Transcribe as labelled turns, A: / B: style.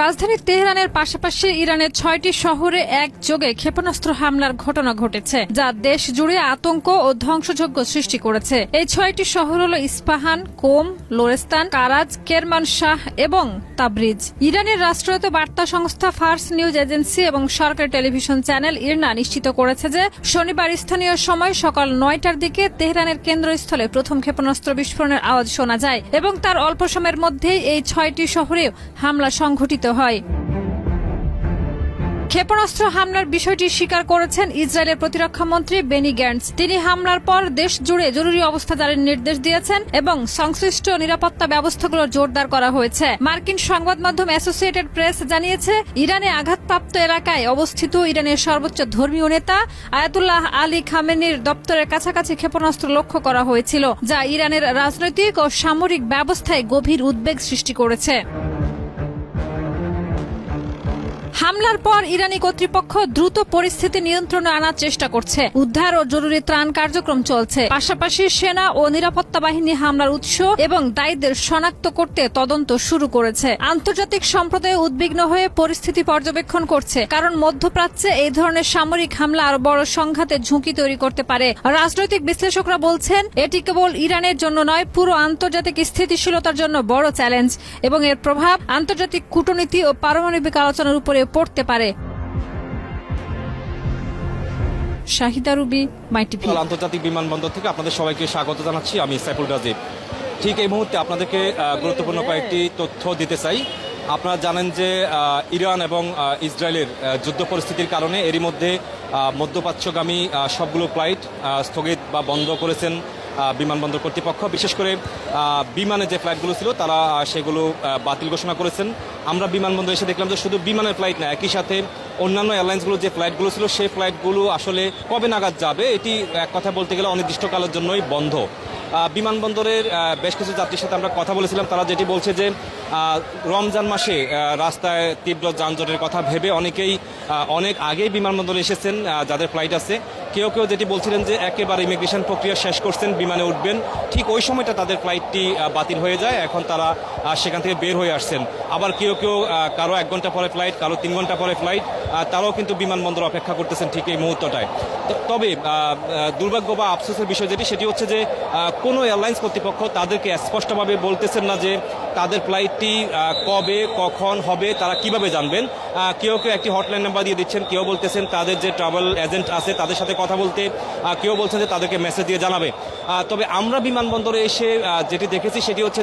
A: রাজধানী তেহরানের পাশাপাশি ইরানের ৬টি শহরে একযোগে ক্ষেপণাস্ত্র হামলার ঘটনা ঘটেছে, যা দেশ জুড়ে আতঙ্ক ও ধ্বংসযজ্ঞ সৃষ্টি করেছে। এই ৬টি শহর হল ইস্পাহান, কোম, লোরেস্তান, কারাজ, কেরমানশাহ এবং তাবরিজ। ইরানের রাষ্ট্রায়ত্ত বার্তা সংস্থা ফার্স নিউজ এজেন্সি এবং সরকারি টেলিভিশন চ্যানেল ইরনা নিশ্চিত করেছে যে শনিবার স্থানীয় সময় সকাল ৯টার দিকে তেহরানের কেন্দ্রস্থলে প্রথম ক্ষেপণাস্ত্র বিস্ফোরণের আওয়াজ শোনা যায় এবং তার অল্প সময়ের মধ্যেই এই ৬টি শহরে হামলা সংঘটিত হয়। ক্ষেপণাস্ত্র হামলার বিষয়টি স্বীকার করেছেন ইসরায়েলের প্রতিরক্ষা মন্ত্রী বেনি গ্যান্টস। তিনি হামলার পর দেশ জুড়ে জরুরি অবস্থা জারির নির্দেশ দিয়েছেন এবং সংশ্লিষ্ট নিরাপত্তা ব্যবস্থাগুলো জোরদার করা হয়েছে। মার্কিন সংবাদ মাধ্যম অ্যাসোসিয়েটেড প্রেস জানিয়েছে, ইরানে আঘাতপ্রাপ্ত এলাকায় অবস্থিত ইরানের সর্বোচ্চ ধর্মীয় নেতা আয়াতুল্লাহ আলী খামেনির দপ্তরের কাছাকাছি ক্ষেপণাস্ত্র লক্ষ্য করা হয়েছিল, যা ইরানের রাজনৈতিক ও সামরিক ব্যবস্থায় গভীর উদ্বেগ সৃষ্টি করেছে। হামলার পর ইরানি কর্তৃপক্ষ দ্রুত পরিস্থিতি নিয়ন্ত্রণে আনার চেষ্টা করছে। উদ্ধার ও জরুরি ত্রাণ কার্যক্রম চলছে। পাশাপাশি সেনা ও নিরাপত্তা বাহিনী হামলার উৎস এবং দায়ীদের শনাক্ত করতে তদন্ত শুরু করেছে। আন্তর্জাতিক সম্প্রদায় উদ্বিগ্ন হয়ে পরিস্থিতি পর্যবেক্ষণ করছে, কারণ মধ্যপ্রাচ্যে এই ধরনের সামরিক হামলা আরো বড় সংঘাতের ঝুঁকি তৈরি করতে পারে। রাজনৈতিক বিশ্লেষকরা বলছেন, এটি কেবল ইরানের জন্য নয়, পুরো আন্তর্জাতিক স্থিতিশীলতার জন্য বড় চ্যালেঞ্জ এবং এর প্রভাব আন্তর্জাতিক কূটনীতি ও পারমাণবিক আলোচনার উপরে পড়তে পারে। Shahida Ruby, MyTV.
B: আন্তর্জাতিক বিমানবন্দর থেকে আপনাদের সবাইকে স্বাগত জানাচ্ছি। আমি সাইফুল রাজীব। ঠিক এই মুহূর্তে আপনাদেরকে গুরুত্বপূর্ণ কয়েকটি তথ্য দিতে চাই। আপনারা জানেন যে ইরান এবং ইসরায়েলের যুদ্ধ পরিস্থিতির কারণে এরই মধ্যে মধ্যপ্রাচ্যগামী সবগুলো ফ্লাইট স্থগিত বা বন্ধ করেছেন বিমানবন্দর কর্তৃপক্ষ। বিশেষ করে বিমানে যে ফ্লাইটগুলো ছিল তারা সেগুলো বাতিল ঘোষণা করেছেন। আমরা বিমানবন্দরে এসে দেখলাম যে শুধু বিমানের ফ্লাইট না, একই সাথে অন্যান্য এয়ারলাইন্সগুলো যে ফ্লাইটগুলো ছিল সেই ফ্লাইটগুলো আসলে কবে নাগাদ যাবে এটি এক কথা বলতে গেলে অনির্দিষ্টকালের জন্যই বন্ধ। বিমানবন্দরের বেশ কিছু যাত্রীর সাথে আমরা কথা বলেছিলাম। তারা যেটি বলছে যে রমজান মাসে রাস্তায় তীব্র যানজটের কথা ভেবে অনেকেই অনেক আগেই বিমানবন্দরে এসেছেন যাদের ফ্লাইট আছে। কেউ কেউ যেটি বলছিলেন যে একেবারে ইমিগ্রেশন প্রক্রিয়া শেষ করছেন, বিমানে উঠবেন, ঠিক ওই সময়টা তাদের ফ্লাইটটি বাতিল হয়ে যায়। এখন তারা সেখান থেকে বের হয়ে আসছেন। আবার কেউ কেউ কারো 1 ঘন্টা পরে ফ্লাইট, কারো 3 ঘন্টা পরে ফ্লাইট, তারাও কিন্তু বিমানবন্দর অপেক্ষা করতেছেন ঠিক এই মুহূর্তটায়। তবে দুর্ভাগ্য বা আফসোসের বিষয় সেটি হচ্ছে যে কোনো এয়ারলাইন্স কর্তৃপক্ষ তাদেরকে স্পষ্টভাবে বলতেছেন না যে তাদের ফ্লাইটটি কবে কখন হবে তারা কিভাবে জানবেন। কেউ কেউ একটি হটলাইন নাম্বার দিয়ে দিচ্ছেন, কেউ বলতেছেন তাদের যে ট্রাভেল এজেন্ট আছে তাদের সাথে কথা বলতে, কেউ বলছেন যে তাদেরকে মেসেজ দিয়ে জানাবে। তবে আমরা বিমানবন্দরে এসে যেটি দেখেছি সেটি হচ্ছে